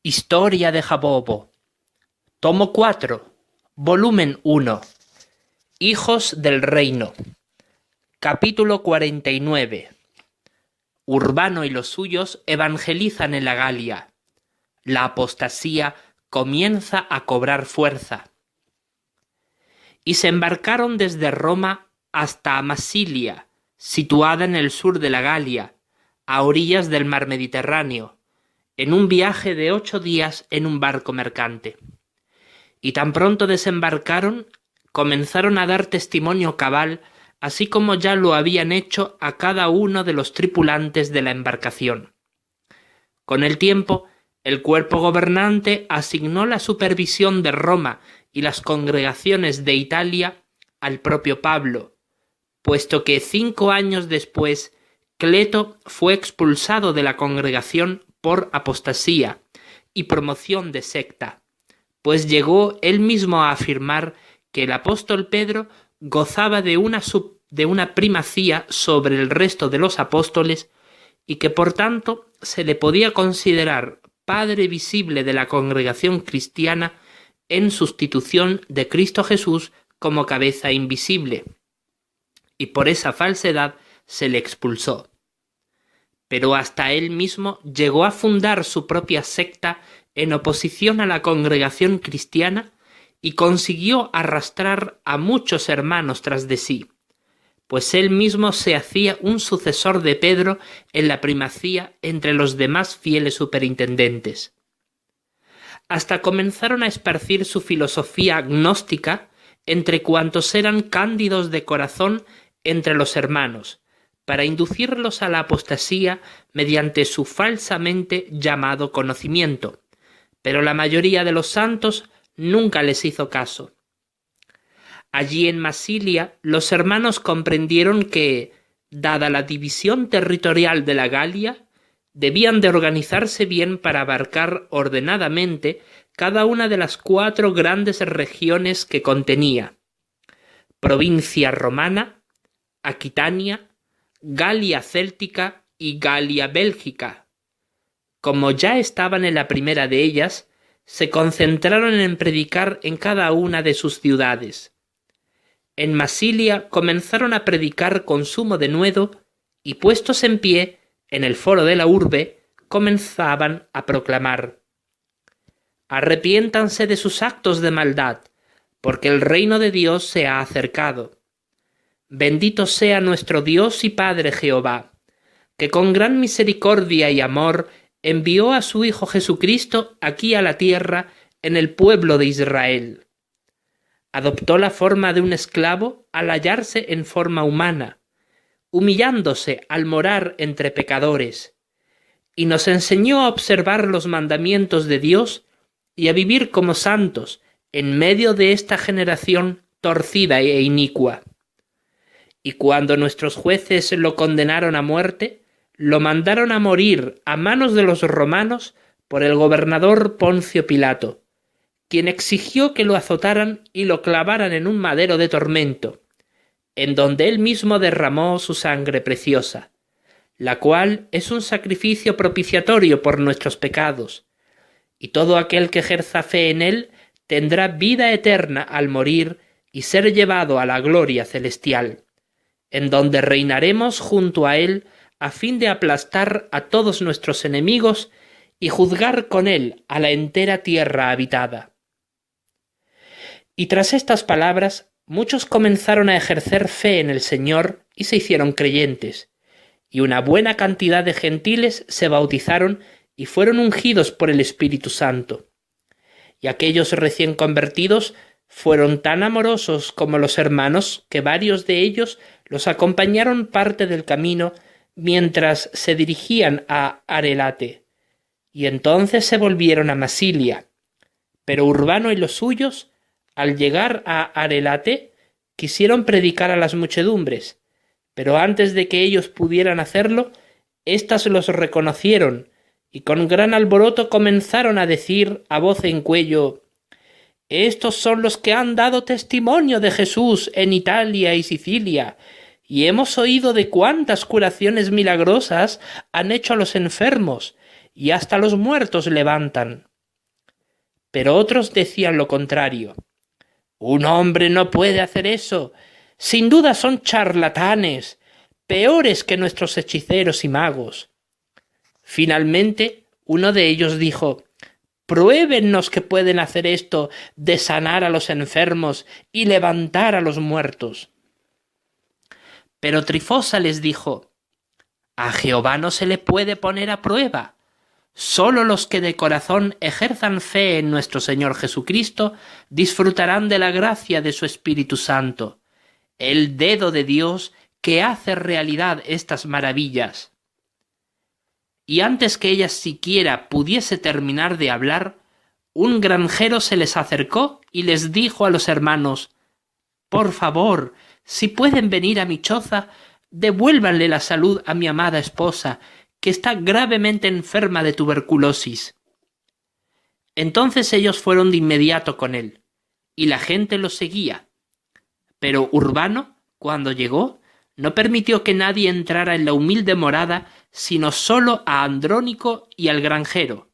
Historia de Jabobo. Tomo 4. Volumen 1. Hijos del Reino. Capítulo 49. Urbano y los suyos evangelizan en la Galia. La apostasía comienza a cobrar fuerza. Y se embarcaron desde Roma hasta Masilia, situada en el sur de la Galia, a orillas del mar Mediterráneo, en un viaje de 8 días en un barco mercante. Y tan pronto desembarcaron, comenzaron a dar testimonio cabal, así como ya lo habían hecho a cada uno de los tripulantes de la embarcación. Con el tiempo, el cuerpo gobernante asignó la supervisión de Roma y las congregaciones de Italia al propio Pablo, puesto que 5 años después Cleto fue expulsado de la congregación por apostasía y promoción de secta, pues llegó él mismo a afirmar que el apóstol Pedro gozaba de una primacía sobre el resto de los apóstoles y que por tanto se le podía considerar padre visible de la congregación cristiana en sustitución de Cristo Jesús como cabeza invisible, y por esa falsedad se le expulsó. Pero hasta él mismo llegó a fundar su propia secta en oposición a la congregación cristiana y consiguió arrastrar a muchos hermanos tras de sí, pues él mismo se hacía un sucesor de Pedro en la primacía entre los demás fieles superintendentes. Hasta comenzaron a esparcir su filosofía gnóstica entre cuantos eran cándidos de corazón entre los hermanos, para inducirlos a la apostasía mediante su falsamente llamado conocimiento, pero la mayoría de los santos nunca les hizo caso. Allí en Masilia los hermanos comprendieron que, dada la división territorial de la Galia, debían de organizarse bien para abarcar ordenadamente cada una de las 4 grandes regiones que contenía: provincia romana, Aquitania, Galia céltica y Galia bélgica. Como ya estaban en la primera de ellas, se concentraron en predicar en cada una de sus ciudades. En Masilia comenzaron a predicar con sumo denuedo y, puestos en pie en el foro de la urbe, comenzaban a proclamar: «Arrepiéntanse de sus actos de maldad, porque el reino de Dios se ha acercado. Bendito sea nuestro Dios y Padre Jehová, que con gran misericordia y amor envió a su Hijo Jesucristo aquí a la tierra en el pueblo de Israel. Adoptó la forma de un esclavo al hallarse en forma humana, humillándose al morar entre pecadores, y nos enseñó a observar los mandamientos de Dios y a vivir como santos en medio de esta generación torcida e inicua. Y cuando nuestros jueces lo condenaron a muerte, lo mandaron a morir a manos de los romanos por el gobernador Poncio Pilato, quien exigió que lo azotaran y lo clavaran en un madero de tormento, en donde él mismo derramó su sangre preciosa, la cual es un sacrificio propiciatorio por nuestros pecados, y todo aquel que ejerza fe en él tendrá vida eterna al morir y ser llevado a la gloria celestial, en donde reinaremos junto a él a fin de aplastar a todos nuestros enemigos y juzgar con él a la entera tierra habitada». Y tras estas palabras, muchos comenzaron a ejercer fe en el Señor y se hicieron creyentes, y una buena cantidad de gentiles se bautizaron y fueron ungidos por el Espíritu Santo. Y aquellos recién convertidos fueron tan amorosos como los hermanos que varios de ellos los acompañaron parte del camino mientras se dirigían a Arelate, y entonces se volvieron a Masilia. Pero Urbano y los suyos, al llegar a Arelate, quisieron predicar a las muchedumbres, pero antes de que ellos pudieran hacerlo, éstas los reconocieron y con gran alboroto comenzaron a decir a voz en cuello: «Estos son los que han dado testimonio de Jesús en Italia y Sicilia, y hemos oído de cuántas curaciones milagrosas han hecho a los enfermos, y hasta los muertos levantan. Pero otros decían lo contrario. Un hombre no puede hacer eso. Sin duda son charlatanes, peores que nuestros hechiceros y magos. Finalmente, uno de ellos dijo: Pruébennos que pueden hacer esto de sanar a los enfermos y levantar a los muertos. Pero Trifosa les dijo: A Jehová no se le puede poner a prueba. Solo los que de corazón ejerzan fe en nuestro Señor Jesucristo disfrutarán de la gracia de su Espíritu Santo, el dedo de Dios que hace realidad estas maravillas. Y antes que ella siquiera pudiese terminar de hablar, un granjero se les acercó y les dijo a los hermanos: Por favor, si pueden venir a mi choza, devuélvanle la salud a mi amada esposa, que está gravemente enferma de tuberculosis. Entonces ellos fueron de inmediato con él, y la gente los seguía. Pero Urbano, cuando llegó, no permitió que nadie entrara en la humilde morada, sino solo a Andrónico y al granjero.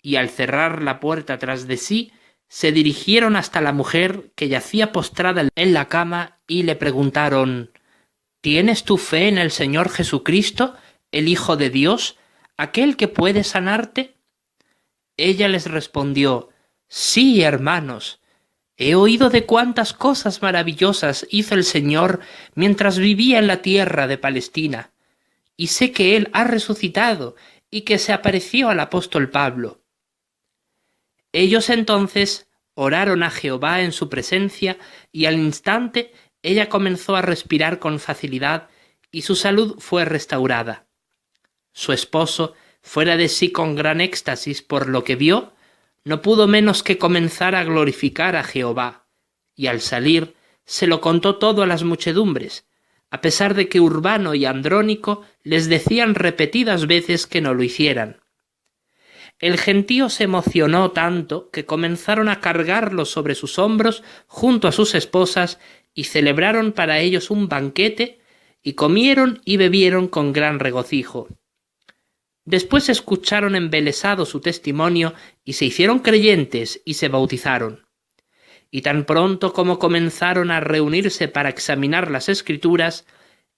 Y al cerrar la puerta tras de sí, se dirigieron hasta la mujer que yacía postrada en la cama y le preguntaron: ¿Tienes tu fe en el Señor Jesucristo, el Hijo de Dios, aquel que puede sanarte? Ella les respondió: Sí, hermanos, he oído de cuántas cosas maravillosas hizo el Señor mientras vivía en la tierra de Palestina, y sé que Él ha resucitado y que se apareció al apóstol Pablo. Ellos entonces oraron a Jehová en su presencia, y al instante ella comenzó a respirar con facilidad y su salud fue restaurada. Su esposo, fuera de sí con gran éxtasis por lo que vio, no pudo menos que comenzar a glorificar a Jehová, y al salir se lo contó todo a las muchedumbres, a pesar de que Urbano y Andrónico les decían repetidas veces que no lo hicieran. El gentío se emocionó tanto que comenzaron a cargarlo sobre sus hombros junto a sus esposas y celebraron para ellos un banquete y comieron y bebieron con gran regocijo. Después escucharon embelesados su testimonio y se hicieron creyentes y se bautizaron. Y tan pronto como comenzaron a reunirse para examinar las Escrituras,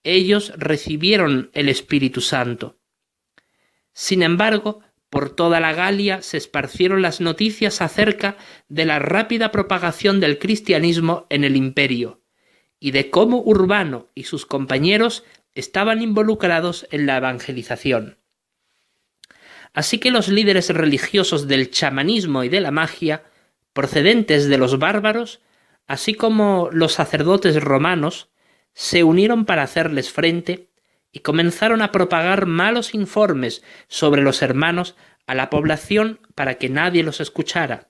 ellos recibieron el Espíritu Santo. Sin embargo, por toda la Galia se esparcieron las noticias acerca de la rápida propagación del cristianismo en el imperio, y de cómo Urbano y sus compañeros estaban involucrados en la evangelización. Así que los líderes religiosos del chamanismo y de la magia, procedentes de los bárbaros, así como los sacerdotes romanos, se unieron para hacerles frente y comenzaron a propagar malos informes sobre los hermanos a la población para que nadie los escuchara.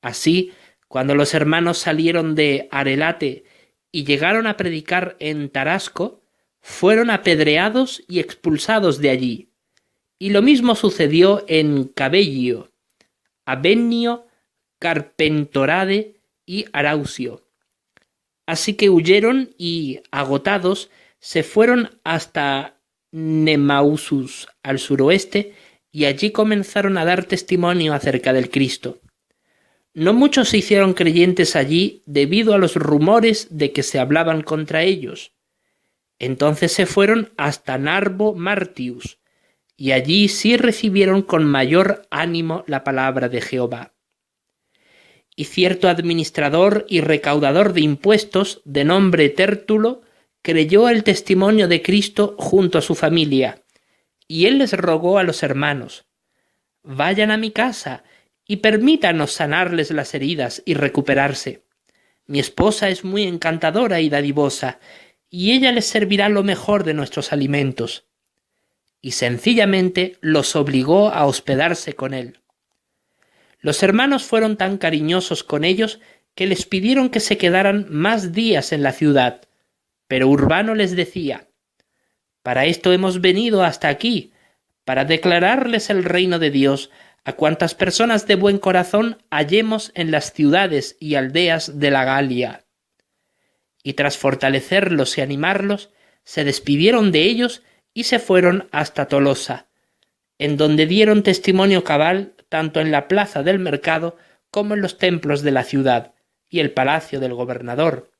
Así, cuando los hermanos salieron de Arelate y llegaron a predicar en Tarasco, fueron apedreados y expulsados de allí. Y lo mismo sucedió en Cabellio, Abennio, Carpentorade y Arausio. Así que huyeron y, agotados, se fueron hasta Nemausus, al suroeste, y allí comenzaron a dar testimonio acerca del Cristo. No muchos se hicieron creyentes allí debido a los rumores de que se hablaban contra ellos. Entonces se fueron hasta Narbo Martius, y allí sí recibieron con mayor ánimo la palabra de Jehová. Y cierto administrador y recaudador de impuestos, de nombre Tértulo, creyó el testimonio de Cristo junto a su familia, y él les rogó a los hermanos: «Vayan a mi casa y permítanos sanarles las heridas y recuperarse. Mi esposa es muy encantadora y dadivosa, y ella les servirá lo mejor de nuestros alimentos». Y sencillamente los obligó a hospedarse con él. Los hermanos fueron tan cariñosos con ellos que les pidieron que se quedaran más días en la ciudad, pero Urbano les decía: «Para esto hemos venido hasta aquí, para declararles el reino de Dios a cuantas personas de buen corazón hallemos en las ciudades y aldeas de la Galia». Y tras fortalecerlos y animarlos, se despidieron de ellos y se fueron hasta Tolosa, en donde dieron testimonio cabal tanto en la plaza del mercado como en los templos de la ciudad y el palacio del gobernador.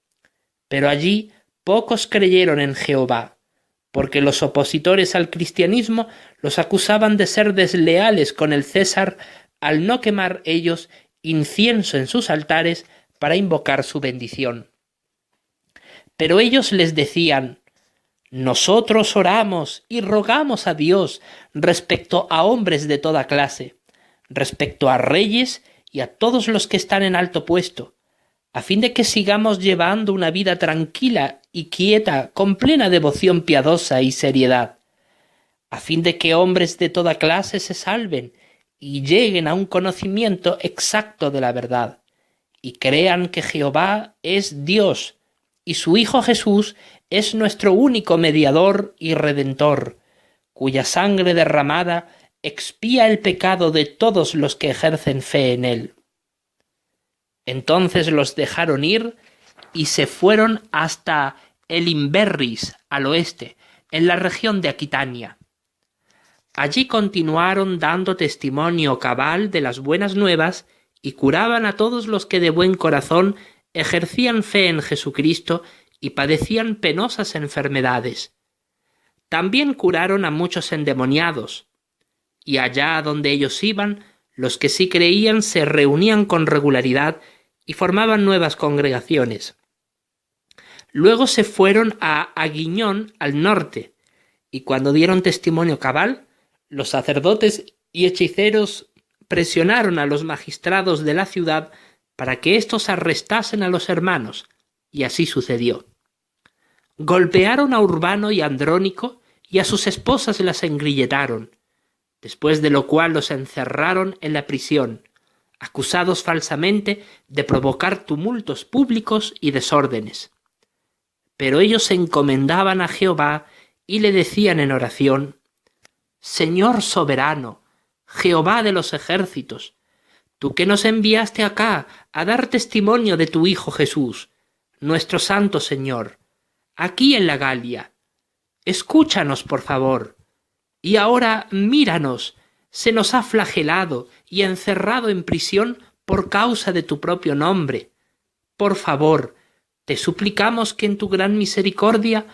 Pero allí pocos creyeron en Jehová, porque los opositores al cristianismo los acusaban de ser desleales con el César al no quemar ellos incienso en sus altares para invocar su bendición. Pero ellos les decían: nosotros oramos y rogamos a Dios respecto a hombres de toda clase, respecto a reyes y a todos los que están en alto puesto, a fin de que sigamos llevando una vida tranquila y quieta, con plena devoción piadosa y seriedad, a fin de que hombres de toda clase se salven y lleguen a un conocimiento exacto de la verdad, y crean que Jehová es Dios, y su Hijo Jesús es nuestro único mediador y redentor, cuya sangre derramada expía el pecado de todos los que ejercen fe en él. Entonces los dejaron ir y se fueron hasta Elimberris, al oeste, en la región de Aquitania. Allí continuaron dando testimonio cabal de las buenas nuevas y curaban a todos los que de buen corazón ejercían fe en Jesucristo y padecían penosas enfermedades. También curaron a muchos endemoniados, y allá donde ellos iban, los que sí creían se reunían con regularidad y formaban nuevas congregaciones. Luego se fueron a Aguiñón, al norte, y cuando dieron testimonio cabal, los sacerdotes y hechiceros presionaron a los magistrados de la ciudad para que éstos arrestasen a los hermanos, y así sucedió. Golpearon a Urbano y a Andrónico, y a sus esposas las engrilletaron, después de lo cual los encerraron en la prisión, acusados falsamente de provocar tumultos públicos y desórdenes. Pero ellos se encomendaban a Jehová y le decían en oración: Señor soberano, Jehová de los ejércitos, tú que nos enviaste acá a dar testimonio de tu Hijo Jesús, nuestro Santo Señor, aquí en la Galia, escúchanos por favor, y ahora míranos, se nos ha flagelado y encerrado en prisión por causa de tu propio nombre. Por favor, te suplicamos que en tu gran misericordia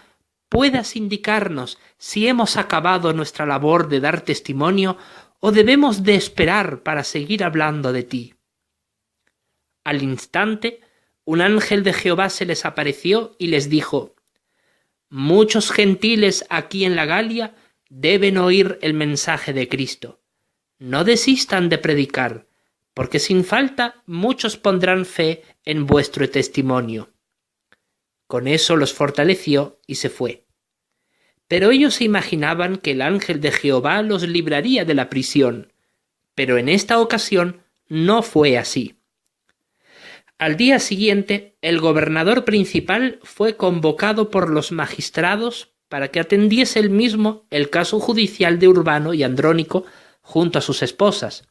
puedas indicarnos si hemos acabado nuestra labor de dar testimonio o debemos de esperar para seguir hablando de ti. Al instante, un ángel de Jehová se les apareció y les dijo: muchos gentiles aquí en la Galia deben oír el mensaje de Cristo. No desistan de predicar, porque sin falta muchos pondrán fe en vuestro testimonio. Con eso los fortaleció y se fue. Pero ellos se imaginaban que el ángel de Jehová los libraría de la prisión, pero en esta ocasión no fue así. Al día siguiente, el gobernador principal fue convocado por los magistrados para que atendiese él mismo el caso judicial de Urbano y Andrónico junto a sus esposas,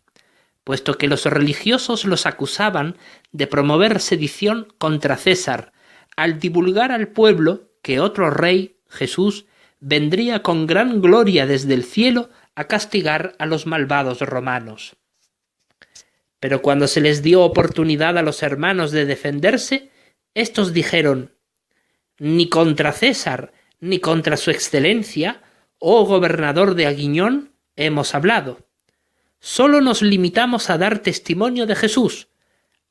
puesto que los religiosos los acusaban de promover sedición contra César, al divulgar al pueblo que otro rey, Jesús, vendría con gran gloria desde el cielo a castigar a los malvados romanos. Pero cuando se les dio oportunidad a los hermanos de defenderse, éstos dijeron: ni contra César, ni contra su excelencia, oh gobernador de Aguiñón, hemos hablado. Solo nos limitamos a dar testimonio de Jesús,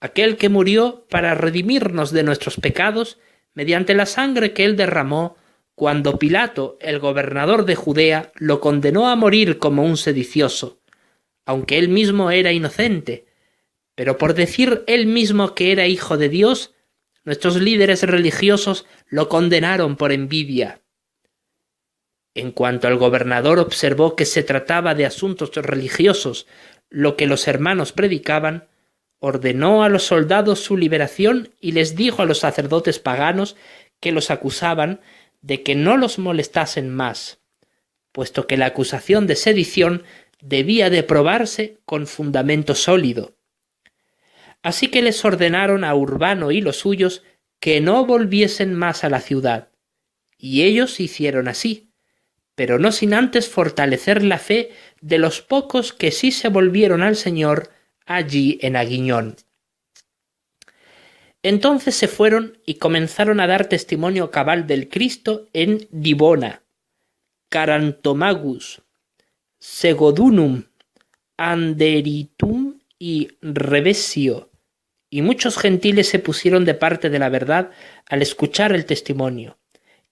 aquel que murió para redimirnos de nuestros pecados mediante la sangre que él derramó cuando Pilato, el gobernador de Judea, lo condenó a morir como un sedicioso, aunque él mismo era inocente, pero por decir él mismo que era hijo de Dios, nuestros líderes religiosos lo condenaron por envidia. En cuanto al gobernador observó que se trataba de asuntos religiosos, lo que los hermanos predicaban, ordenó a los soldados su liberación y les dijo a los sacerdotes paganos que los acusaban de que no los molestasen más, puesto que la acusación de sedición debía de probarse con fundamento sólido. Así que les ordenaron a Urbano y los suyos que no volviesen más a la ciudad, y ellos hicieron así, pero no sin antes fortalecer la fe de los pocos que sí se volvieron al Señor allí en Aguiñón. Entonces se fueron y comenzaron a dar testimonio cabal del Cristo en Dibona, Carantomagus, Segodunum, Anderitum y Revesio, y muchos gentiles se pusieron de parte de la verdad al escuchar el testimonio,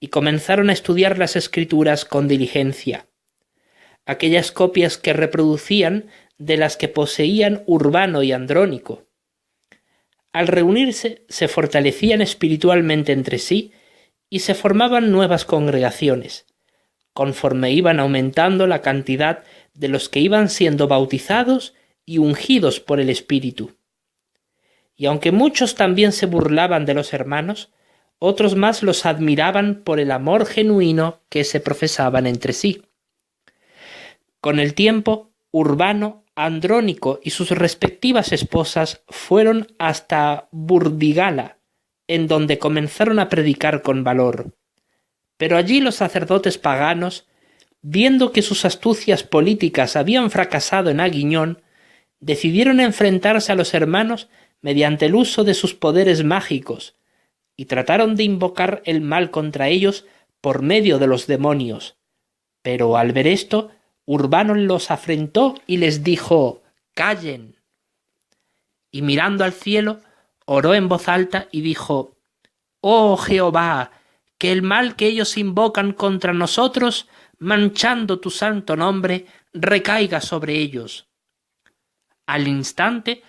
y comenzaron a estudiar las Escrituras con diligencia. Aquellas copias que reproducían de las que poseían Urbano y Andrónico. Al reunirse, se fortalecían espiritualmente entre sí y se formaban nuevas congregaciones, conforme iban aumentando la cantidad de los que iban siendo bautizados y ungidos por el Espíritu. Y aunque muchos también se burlaban de los hermanos, otros más los admiraban por el amor genuino que se profesaban entre sí. Con el tiempo, Urbano, Andrónico y sus respectivas esposas fueron hasta Burdigala, en donde comenzaron a predicar con valor. Pero allí los sacerdotes paganos, viendo que sus astucias políticas habían fracasado en Aguiñón, decidieron enfrentarse a los hermanos mediante el uso de sus poderes mágicos, y trataron de invocar el mal contra ellos por medio de los demonios. Pero al ver esto, Urbano los afrentó y les dijo: «¡Callen!». Y mirando al cielo, oró en voz alta y dijo: «Oh Jehová, que el mal que ellos invocan contra nosotros, manchando tu santo nombre, recaiga sobre ellos». Al instante,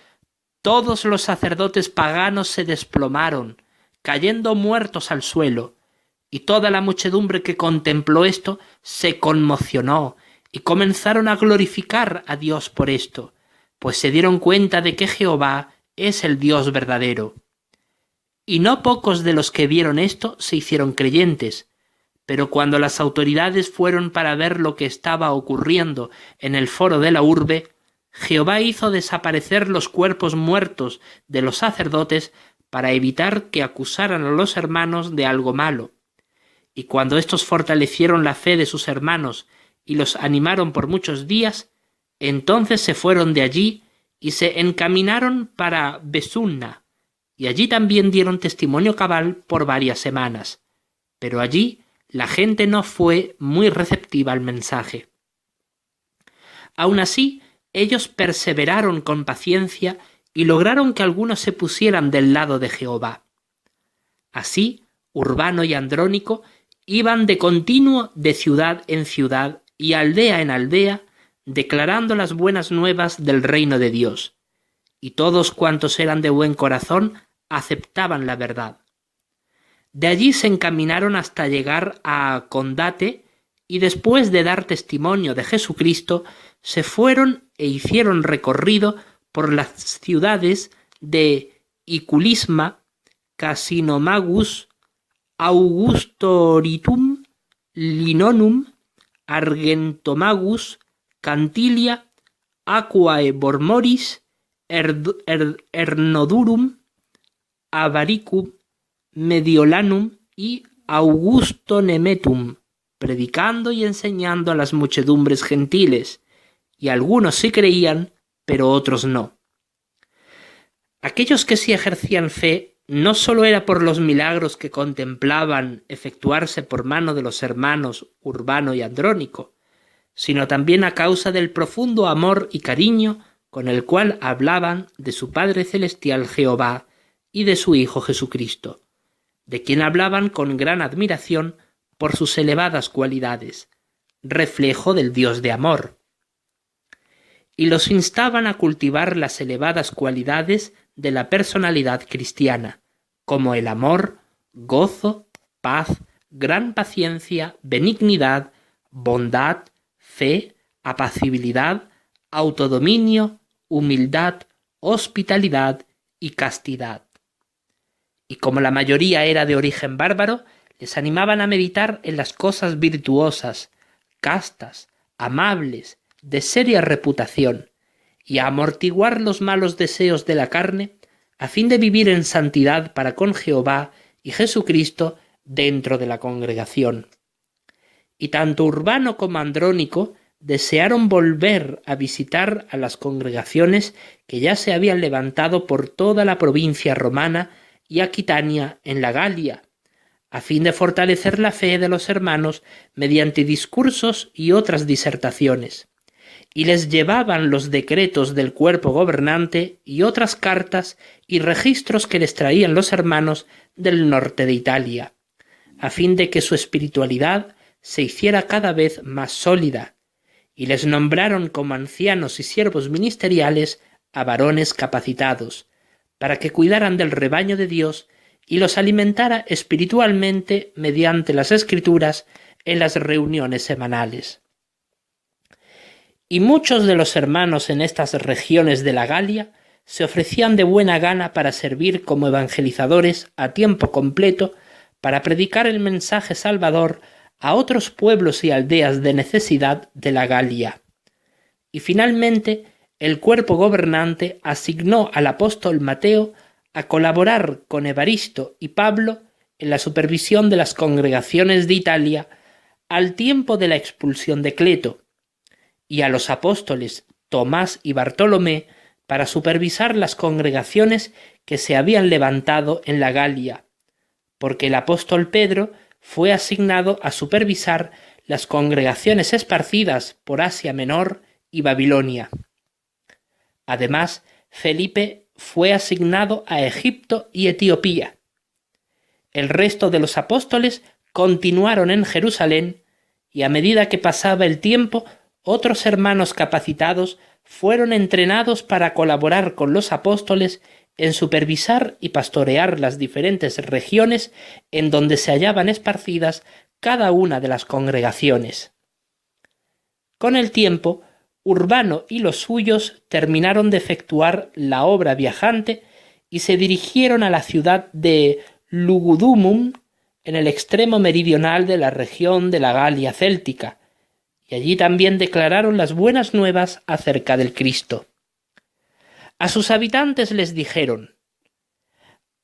todos los sacerdotes paganos se desplomaron, cayendo muertos al suelo, y toda la muchedumbre que contempló esto se conmocionó, y comenzaron a glorificar a Dios por esto, pues se dieron cuenta de que Jehová es el Dios verdadero. Y no pocos de los que vieron esto se hicieron creyentes, pero cuando las autoridades fueron para ver lo que estaba ocurriendo en el foro de la urbe, Jehová hizo desaparecer los cuerpos muertos de los sacerdotes para evitar que acusaran a los hermanos de algo malo. Y cuando éstos fortalecieron la fe de sus hermanos y los animaron por muchos días, entonces se fueron de allí y se encaminaron para Besunna, y allí también dieron testimonio cabal por varias semanas. Pero allí la gente no fue muy receptiva al mensaje. Aun así, ellos perseveraron con paciencia y lograron que algunos se pusieran del lado de Jehová. Así, Urbano y Andrónico iban de continuo de ciudad en ciudad y aldea en aldea, declarando las buenas nuevas del reino de Dios, y todos cuantos eran de buen corazón aceptaban la verdad. De allí se encaminaron hasta llegar a Condate, y después de dar testimonio de Jesucristo, se fueron e hicieron recorrido por las ciudades de Iculisma, Casinomagus, Augustoritum, Linonum, Argentomagus, Cantilia, Aquae Bormoris, Ernodurum, Avaricum, Mediolanum y Augustonemetum, predicando y enseñando a las muchedumbres gentiles, y algunos sí creían, pero otros no. Aquellos que sí ejercían fe no solo era por los milagros que contemplaban efectuarse por mano de los hermanos Urbano y Andrónico, sino también a causa del profundo amor y cariño con el cual hablaban de su Padre Celestial Jehová y de su Hijo Jesucristo, de quien hablaban con gran admiración por sus elevadas cualidades, reflejo del Dios de amor. Y los instaban a cultivar las elevadas cualidades de la personalidad cristiana, como el amor, gozo, paz, gran paciencia, benignidad, bondad, fe, apacibilidad, autodominio, humildad, hospitalidad y castidad. Y como la mayoría era de origen bárbaro, les animaban a meditar en las cosas virtuosas, castas, amables, de seria reputación, y a amortiguar los malos deseos de la carne, a fin de vivir en santidad para con Jehová y Jesucristo dentro de la congregación. y tanto Urbano como Andrónico desearon volver a visitar a las congregaciones que ya se habían levantado por toda la provincia romana y Aquitania en la Galia, a fin de fortalecer la fe de los hermanos mediante discursos y otras disertaciones, y les llevaban los decretos del cuerpo gobernante y otras cartas y registros que les traían los hermanos del norte de Italia, a fin de que su espiritualidad se hiciera cada vez más sólida, y les nombraron como ancianos y siervos ministeriales a varones capacitados, para que cuidaran del rebaño de Dios y los alimentara espiritualmente mediante las Escrituras en las reuniones semanales. Y muchos de los hermanos en estas regiones de la Galia se ofrecían de buena gana para servir como evangelizadores a tiempo completo para predicar el mensaje salvador a otros pueblos y aldeas de necesidad de la Galia. Y finalmente, el cuerpo gobernante asignó al apóstol Mateo a colaborar con Evaristo y Pablo en la supervisión de las congregaciones de Italia al tiempo de la expulsión de Cleto, y a los apóstoles Tomás y Bartolomé para supervisar las congregaciones que se habían levantado en la Galia, porque el apóstol Pedro fue asignado a supervisar las congregaciones esparcidas por Asia Menor y Babilonia. Además, Felipe fue asignado a Egipto y Etiopía. El resto de los apóstoles continuaron en Jerusalén, y a medida que pasaba el tiempo, otros hermanos capacitados fueron entrenados para colaborar con los apóstoles en supervisar y pastorear las diferentes regiones en donde se hallaban esparcidas cada una de las congregaciones. Con el tiempo, Urbano y los suyos terminaron de efectuar la obra viajante y se dirigieron a la ciudad de Lugudunum, en el extremo meridional de la región de la Galia céltica, y allí también declararon las buenas nuevas acerca del Cristo. A sus habitantes les dijeron: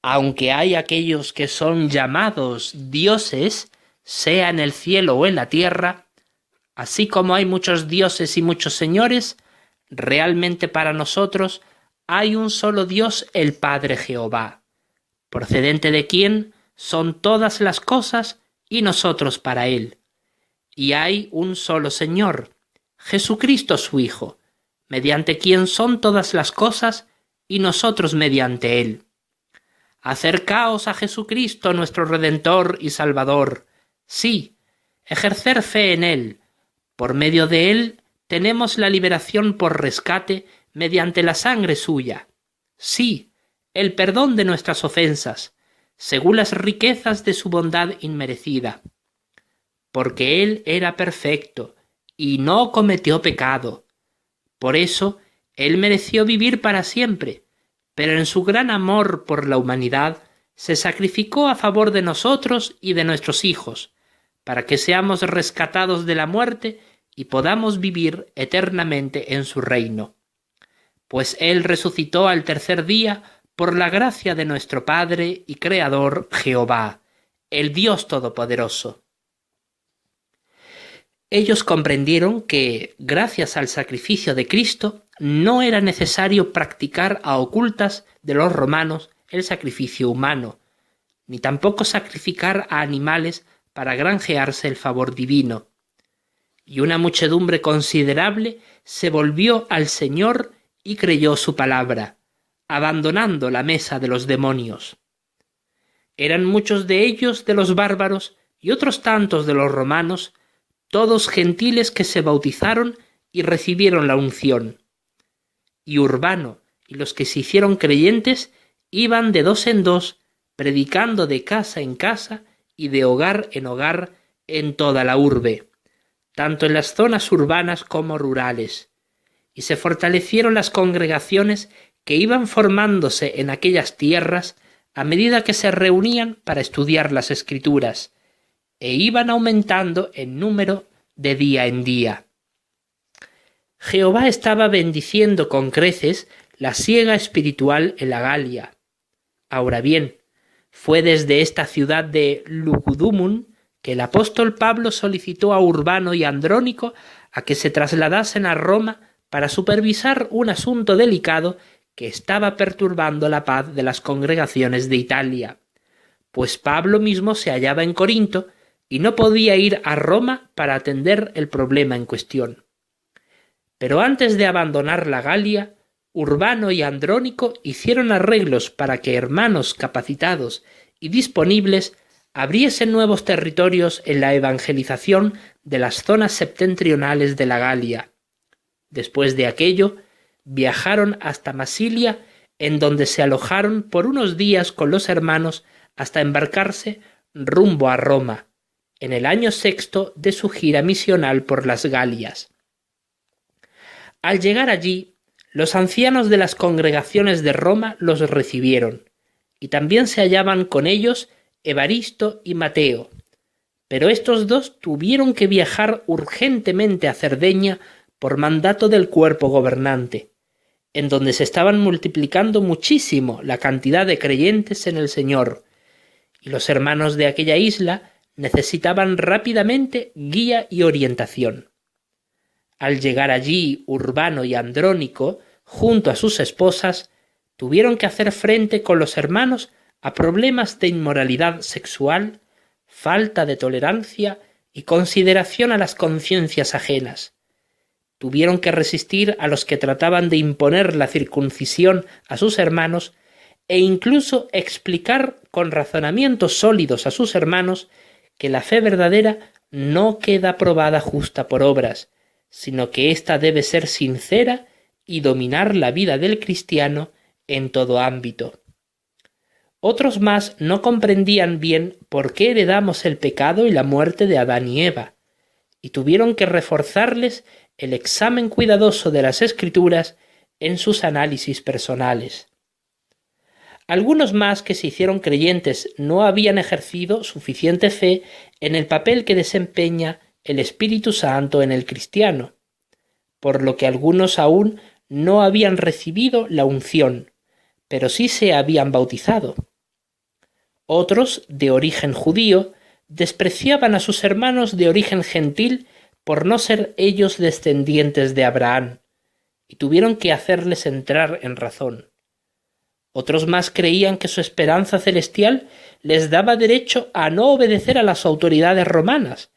aunque hay aquellos que son llamados dioses, sea en el cielo o en la tierra, así como hay muchos dioses y muchos señores, realmente para nosotros hay un solo Dios, el Padre Jehová, procedente de quien son todas las cosas y nosotros para él. Y hay un solo Señor, Jesucristo su Hijo, mediante quien son todas las cosas y nosotros mediante él. Acercaos a Jesucristo nuestro Redentor y Salvador. Sí, ejercer fe en él. Por medio de él tenemos la liberación por rescate mediante la sangre suya. Sí, el perdón de nuestras ofensas, según las riquezas de su bondad inmerecida. Porque él era perfecto y no cometió pecado. Por eso, él mereció vivir para siempre, pero en su gran amor por la humanidad se sacrificó a favor de nosotros y de nuestros hijos, para que seamos rescatados de la muerte y podamos vivir eternamente en su reino. Pues él resucitó al tercer día por la gracia de nuestro Padre y Creador Jehová, el Dios Todopoderoso. Ellos comprendieron que, gracias al sacrificio de Cristo, no era necesario practicar a ocultas de los romanos el sacrificio humano, ni tampoco sacrificar a animales para granjearse el favor divino. Y una muchedumbre considerable se volvió al Señor y creyó su palabra, abandonando la mesa de los demonios. Eran muchos de ellos de los bárbaros y otros tantos de los romanos, todos gentiles que se bautizaron y recibieron la unción. Y Urbano y los que se hicieron creyentes iban de dos en dos, predicando de casa en casa y de hogar en hogar en toda la urbe, tanto en las zonas urbanas como rurales, y se fortalecieron las congregaciones que iban formándose en aquellas tierras a medida que se reunían para estudiar las Escrituras, e iban aumentando en número de día en día. Jehová estaba bendiciendo con creces la siega espiritual en la Galia. Ahora bien, fue desde esta ciudad de Lugudunum que el apóstol Pablo solicitó a Urbano y Andrónico a que se trasladasen a Roma para supervisar un asunto delicado que estaba perturbando la paz de las congregaciones de Italia, pues Pablo mismo se hallaba en Corinto y no podía ir a Roma para atender el problema en cuestión. Pero antes de abandonar la Galia, Urbano y Andrónico hicieron arreglos para que hermanos capacitados y disponibles abriesen nuevos territorios en la evangelización de las zonas septentrionales de la Galia. Después de aquello, viajaron hasta Masilia, en donde se alojaron por unos días con los hermanos hasta embarcarse rumbo a Roma, en el año 6 de su gira misional por las Galias. Al llegar allí, los ancianos de las congregaciones de Roma los recibieron, y también se hallaban con ellos Evaristo y Mateo, pero estos dos tuvieron que viajar urgentemente a Cerdeña por mandato del cuerpo gobernante, en donde se estaban multiplicando muchísimo la cantidad de creyentes en el Señor, y los hermanos de aquella isla necesitaban rápidamente guía y orientación. Al llegar allí Urbano y Andrónico, junto a sus esposas, tuvieron que hacer frente con los hermanos a problemas de inmoralidad sexual, falta de tolerancia y consideración a las conciencias ajenas. Tuvieron que resistir a los que trataban de imponer la circuncisión a sus hermanos e incluso explicar con razonamientos sólidos a sus hermanos que la fe verdadera no queda probada justa por obras, sino que ésta debe ser sincera y dominar la vida del cristiano en todo ámbito. Otros más no comprendían bien por qué heredamos el pecado y la muerte de Adán y Eva, y tuvieron que reforzarles el examen cuidadoso de las Escrituras en sus análisis personales. Algunos más que se hicieron creyentes no habían ejercido suficiente fe en el papel que desempeña el Espíritu Santo en el cristiano, por lo que algunos aún no habían recibido la unción, pero sí se habían bautizado. Otros, de origen judío, despreciaban a sus hermanos de origen gentil por no ser ellos descendientes de Abraham, y tuvieron que hacerles entrar en razón. Otros más creían que su esperanza celestial les daba derecho a no obedecer a las autoridades romanas,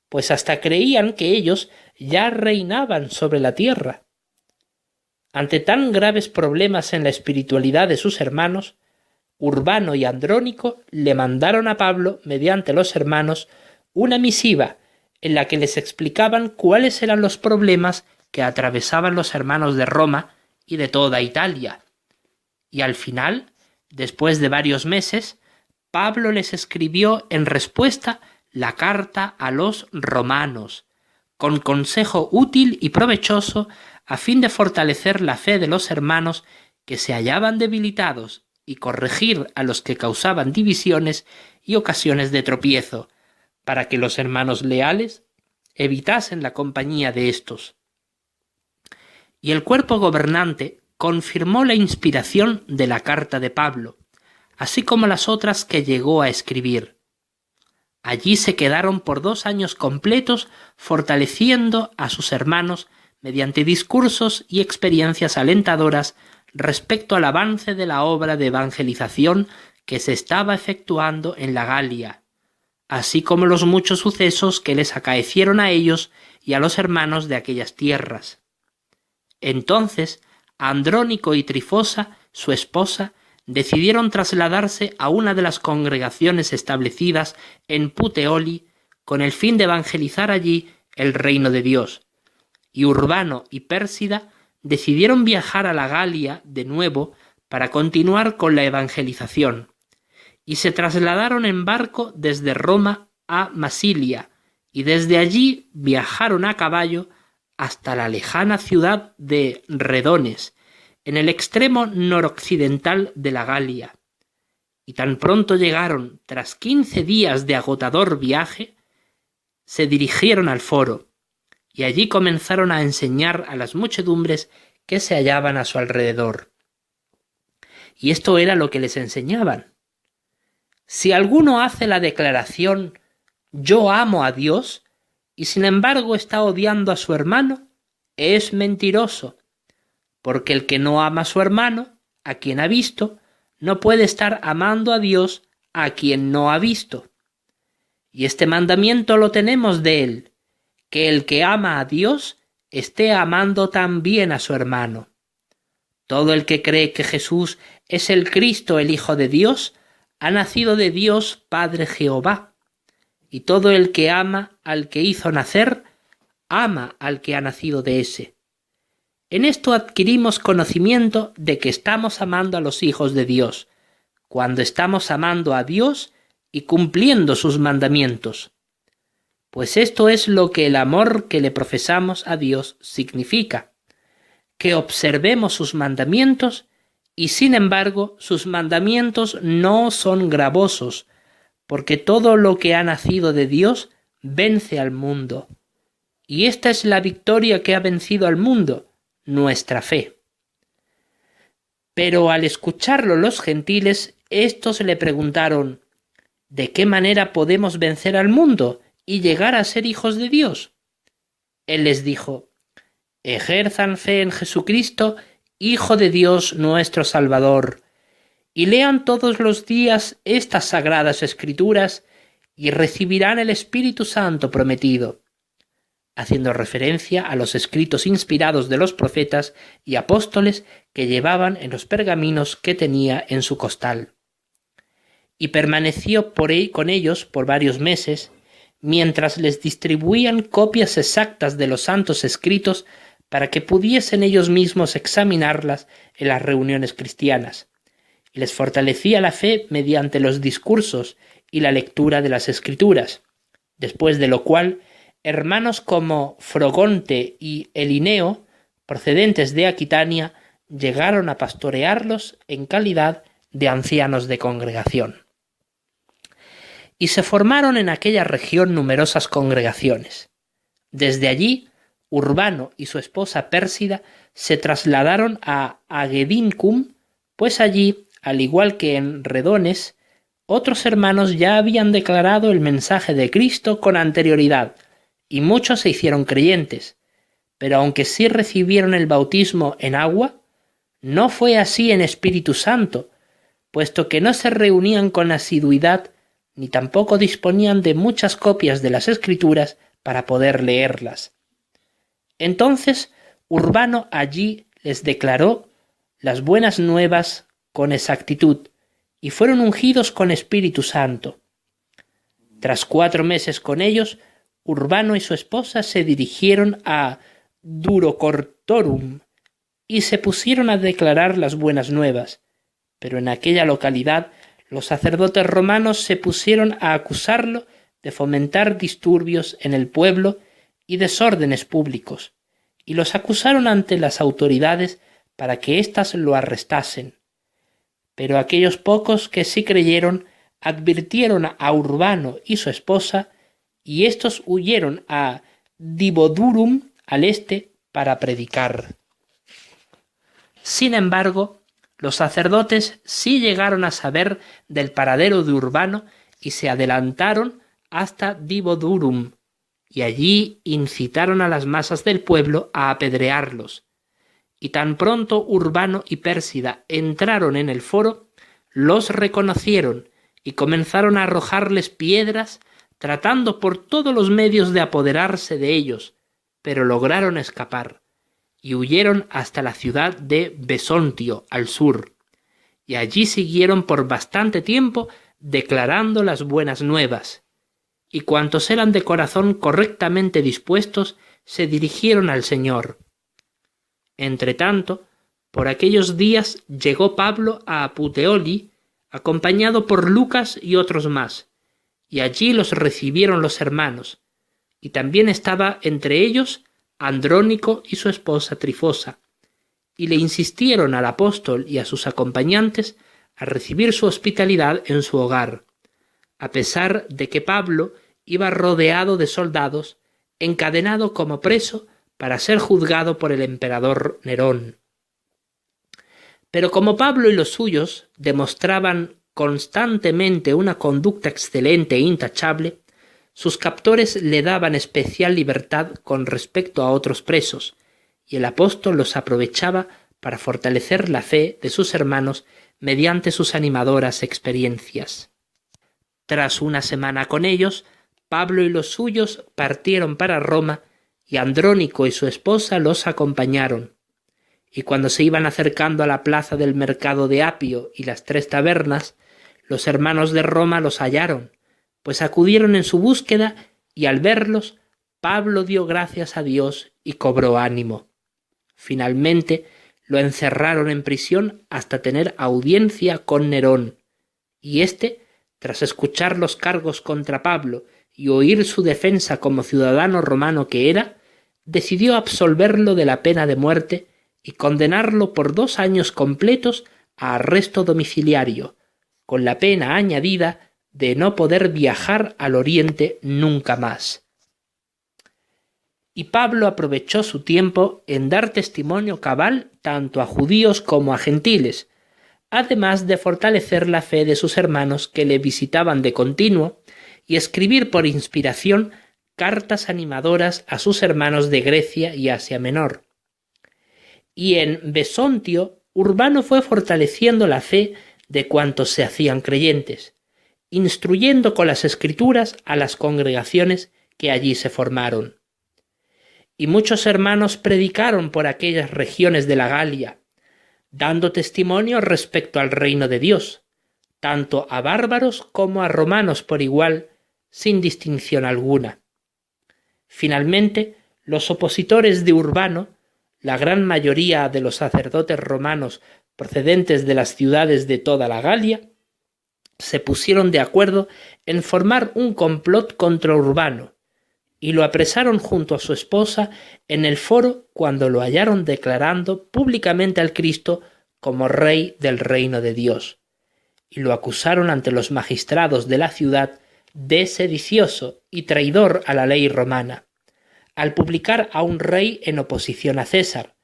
pues hasta creían que ellos ya reinaban sobre la tierra. Ante tan graves problemas en la espiritualidad de sus hermanos, Urbano y Andrónico le mandaron a Pablo, mediante los hermanos, una misiva en la que les explicaban cuáles eran los problemas que atravesaban los hermanos de Roma y de toda Italia. Y al final, después de varios meses, Pablo les escribió en respuesta la carta a los romanos, con consejo útil y provechoso a fin de fortalecer la fe de los hermanos que se hallaban debilitados y corregir a los que causaban divisiones y ocasiones de tropiezo, para que los hermanos leales evitasen la compañía de éstos. Y el cuerpo gobernante confirmó la inspiración de la carta de Pablo, así como las otras que llegó a escribir. Allí se quedaron por 2 años completos fortaleciendo a sus hermanos mediante discursos y experiencias alentadoras respecto al avance de la obra de evangelización que se estaba efectuando en la Galia, así como los muchos sucesos que les acaecieron a ellos y a los hermanos de aquellas tierras. Entonces, Andrónico y Trifosa, su esposa, decidieron trasladarse a una de las congregaciones establecidas en Puteoli con el fin de evangelizar allí el reino de Dios, y Urbano y Pérsida decidieron viajar a la Galia de nuevo para continuar con la evangelización, y se trasladaron en barco desde Roma a Masilia, y desde allí viajaron a caballo hasta la lejana ciudad de Redones, en el extremo noroccidental de la Galia. Y tan pronto llegaron, tras 15 días de agotador viaje, se dirigieron al foro, y allí comenzaron a enseñar a las muchedumbres que se hallaban a su alrededor. Y esto era lo que les enseñaban. Si alguno hace la declaración yo amo a Dios y sin embargo está odiando a su hermano, es mentiroso, porque el que no ama a su hermano, a quien ha visto, no puede estar amando a Dios a quien no ha visto. Y este mandamiento lo tenemos de él, que el que ama a Dios esté amando también a su hermano. Todo el que cree que Jesús es el Cristo, el Hijo de Dios, ha nacido de Dios Padre Jehová. Y todo el que ama al que hizo nacer, ama al que ha nacido de ese. En esto adquirimos conocimiento de que estamos amando a los hijos de Dios, cuando estamos amando a Dios y cumpliendo sus mandamientos. Pues esto es lo que el amor que le profesamos a Dios significa, que observemos sus mandamientos y sin embargo sus mandamientos no son gravosos, porque todo lo que ha nacido de Dios vence al mundo. Y esta es la victoria que ha vencido al mundo, nuestra fe. Pero al escucharlo los gentiles, estos le preguntaron: ¿de qué manera podemos vencer al mundo y llegar a ser hijos de Dios? Él les dijo: ejerzan fe en Jesucristo, Hijo de Dios nuestro Salvador, y lean todos los días estas sagradas Escrituras y recibirán el Espíritu Santo prometido, haciendo referencia a los escritos inspirados de los profetas y apóstoles que llevaban en los pergaminos que tenía en su costal. Y permaneció con ellos por varios meses, mientras les distribuían copias exactas de los santos escritos para que pudiesen ellos mismos examinarlas en las reuniones cristianas, y les fortalecía la fe mediante los discursos y la lectura de las Escrituras, después de lo cual hermanos como Frogonte y Elineo, procedentes de Aquitania, llegaron a pastorearlos en calidad de ancianos de congregación. Y se formaron en aquella región numerosas congregaciones. Desde allí, Urbano y su esposa Pérsida se trasladaron a Agedincum, pues allí, al igual que en Redones, otros hermanos ya habían declarado el mensaje de Cristo con anterioridad, y muchos se hicieron creyentes, pero aunque sí recibieron el bautismo en agua, no fue así en Espíritu Santo, puesto que no se reunían con asiduidad ni tampoco disponían de muchas copias de las Escrituras para poder leerlas. Entonces Urbano allí les declaró las buenas nuevas con exactitud, y fueron ungidos con Espíritu Santo. Tras 4 meses con ellos, Urbano y su esposa se dirigieron a Durocortorum y se pusieron a declarar las buenas nuevas, pero en aquella localidad los sacerdotes romanos se pusieron a acusarlo de fomentar disturbios en el pueblo y desórdenes públicos, y los acusaron ante las autoridades para que éstas lo arrestasen. Pero aquellos pocos que sí creyeron advirtieron a Urbano y su esposa, y éstos huyeron a Dibodurum al este para predicar. Sin embargo, los sacerdotes sí llegaron a saber del paradero de Urbano y se adelantaron hasta Dibodurum, y allí incitaron a las masas del pueblo a apedrearlos. Y tan pronto Urbano y Pérsida entraron en el foro, los reconocieron y comenzaron a arrojarles piedras, tratando por todos los medios de apoderarse de ellos, pero lograron escapar, y huyeron hasta la ciudad de Besontio, al sur, y allí siguieron por bastante tiempo declarando las buenas nuevas, y cuantos eran de corazón correctamente dispuestos se dirigieron al Señor. Entretanto, por aquellos días llegó Pablo a Puteoli, acompañado por Lucas y otros más, y allí los recibieron los hermanos, y también estaba entre ellos Andrónico y su esposa Trifosa, y le insistieron al apóstol y a sus acompañantes a recibir su hospitalidad en su hogar, a pesar de que Pablo iba rodeado de soldados, encadenado como preso para ser juzgado por el emperador Nerón. Pero como Pablo y los suyos demostraban constantemente una conducta excelente e intachable, sus captores le daban especial libertad con respecto a otros presos, y el apóstol los aprovechaba para fortalecer la fe de sus hermanos mediante sus animadoras experiencias. Tras una semana con ellos, Pablo y los suyos partieron para Roma, y Andrónico y su esposa los acompañaron. Y cuando se iban acercando a la plaza del mercado de Apio y las 3 tabernas, los hermanos de Roma los hallaron, pues acudieron en su búsqueda, y al verlos, Pablo dio gracias a Dios y cobró ánimo. Finalmente, lo encerraron en prisión hasta tener audiencia con Nerón, y éste, tras escuchar los cargos contra Pablo y oír su defensa como ciudadano romano que era, decidió absolverlo de la pena de muerte y condenarlo por 2 años completos a arresto domiciliario, con la pena añadida de no poder viajar al Oriente nunca más. Y Pablo aprovechó su tiempo en dar testimonio cabal tanto a judíos como a gentiles, además de fortalecer la fe de sus hermanos que le visitaban de continuo y escribir por inspiración cartas animadoras a sus hermanos de Grecia y Asia Menor. Y en Besontio, Urbano fue fortaleciendo la fe de cuantos se hacían creyentes, instruyendo con las Escrituras a las congregaciones que allí se formaron. Y muchos hermanos predicaron por aquellas regiones de la Galia, dando testimonio respecto al reino de Dios, tanto a bárbaros como a romanos por igual, sin distinción alguna. Finalmente, los opositores de Urbano, la gran mayoría de los sacerdotes romanos procedentes de las ciudades de toda la Galia, se pusieron de acuerdo en formar un complot contra Urbano, y lo apresaron junto a su esposa en el foro cuando lo hallaron declarando públicamente al Cristo como rey del reino de Dios, y lo acusaron ante los magistrados de la ciudad de sedicioso y traidor a la ley romana, al publicar a un rey en oposición a César,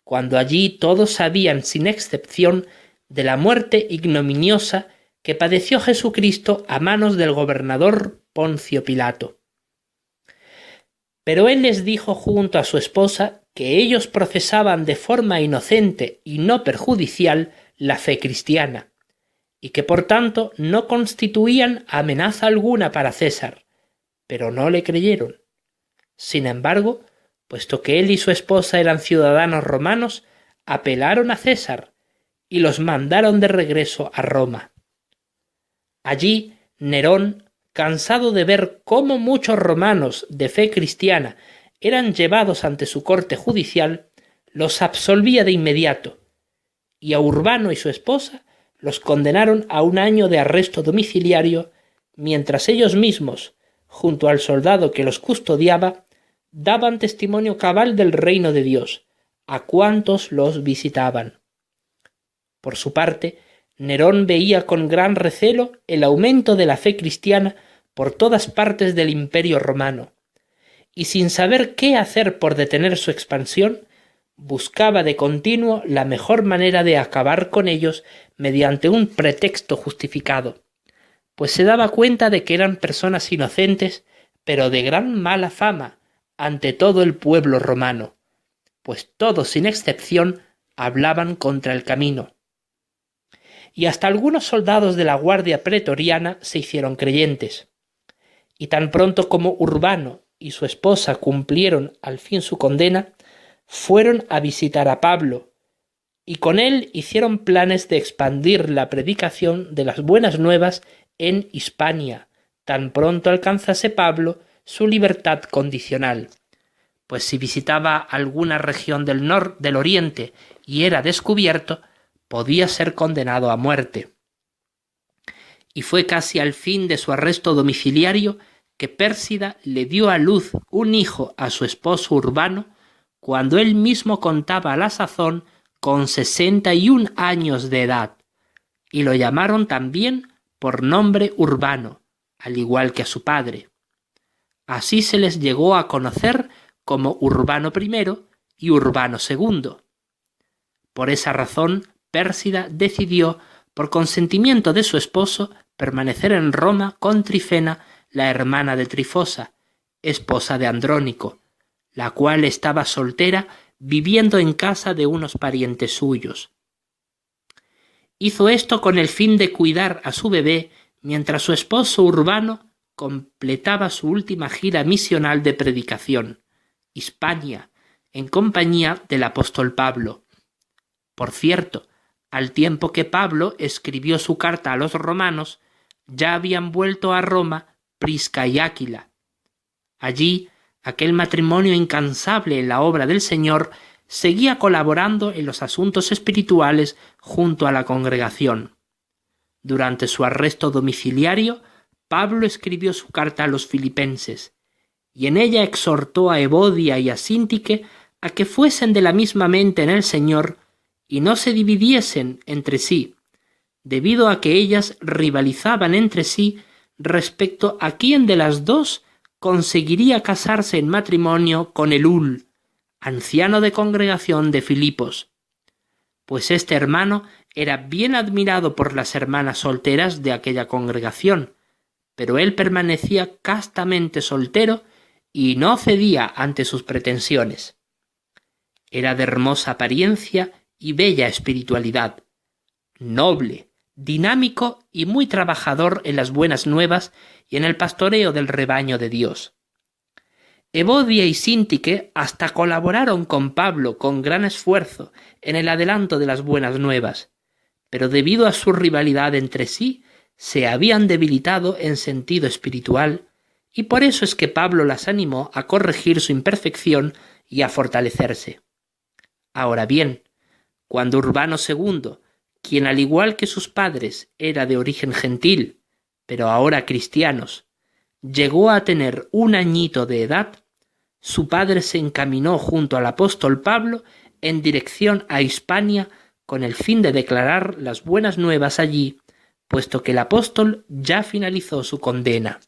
cuando allí todos sabían sin excepción de la muerte ignominiosa que padeció Jesucristo a manos del gobernador Poncio Pilato. Pero él les dijo junto a su esposa que ellos profesaban de forma inocente y no perjudicial la fe cristiana, y que por tanto no constituían amenaza alguna para César, pero no le creyeron. Sin embargo, puesto que él y su esposa eran ciudadanos romanos, apelaron a César y los mandaron de regreso a Roma. Allí, Nerón, cansado de ver cómo muchos romanos de fe cristiana eran llevados ante su corte judicial, los absolvía de inmediato, y a Urbano y su esposa los condenaron a 1 año de arresto domiciliario, mientras ellos mismos, junto al soldado que los custodiaba, daban testimonio cabal del reino de Dios a cuantos los visitaban. Por su parte, Nerón veía con gran recelo el aumento de la fe cristiana por todas partes del Imperio romano, y sin saber qué hacer por detener su expansión, buscaba de continuo la mejor manera de acabar con ellos mediante un pretexto justificado, pues se daba cuenta de que eran personas inocentes, pero de gran mala fama ante todo el pueblo romano, pues todos sin excepción hablaban contra el camino. Y hasta algunos soldados de la guardia pretoriana se hicieron creyentes. Y tan pronto como Urbano y su esposa cumplieron al fin su condena, fueron a visitar a Pablo, y con él hicieron planes de expandir la predicación de las buenas nuevas en Hispania, tan pronto alcanzase Pablo su libertad condicional, pues si visitaba alguna región del Oriente y era descubierto, podía ser condenado a muerte. Y fue casi al fin de su arresto domiciliario que Pérsida le dio a luz un hijo a su esposo Urbano, cuando él mismo contaba a la sazón con 61 años de edad, y lo llamaron también por nombre Urbano, al igual que a su padre. Así se les llegó a conocer como Urbano I y Urbano II. Por esa razón, Pérsida decidió, por consentimiento de su esposo, permanecer en Roma con Trifena la hermana de Trifosa, esposa de Andrónico, la cual estaba soltera viviendo en casa de unos parientes suyos. Hizo esto con el fin de cuidar a su bebé mientras su esposo Urbano completaba su última gira misional de predicación, Hispania, en compañía del apóstol Pablo. Por cierto, al tiempo que Pablo escribió su carta a los romanos, ya habían vuelto a Roma Prisca y Áquila. Allí, aquel matrimonio incansable en la obra del Señor seguía colaborando en los asuntos espirituales junto a la congregación. Durante su arresto domiciliario, Pablo escribió su carta a los filipenses, y en ella exhortó a Evodia y a Síntique a que fuesen de la misma mente en el Señor y no se dividiesen entre sí, debido a que ellas rivalizaban entre sí respecto a quién de las dos conseguiría casarse en matrimonio con Elul, anciano de congregación de Filipos, pues este hermano era bien admirado por las hermanas solteras de aquella congregación, pero él permanecía castamente soltero y no cedía ante sus pretensiones. Era de hermosa apariencia y bella espiritualidad, noble, dinámico y muy trabajador en las buenas nuevas y en el pastoreo del rebaño de Dios. Evodia y Síntique hasta colaboraron con Pablo con gran esfuerzo en el adelanto de las buenas nuevas, pero debido a su rivalidad entre sí, se habían debilitado en sentido espiritual, y por eso es que Pablo las animó a corregir su imperfección y a fortalecerse. Ahora bien, cuando Urbano II, quien al igual que sus padres era de origen gentil, pero ahora cristianos, llegó a tener 1 añito de edad, su padre se encaminó junto al apóstol Pablo en dirección a Hispania con el fin de declarar las buenas nuevas allí, puesto que el apóstol ya finalizó su condena.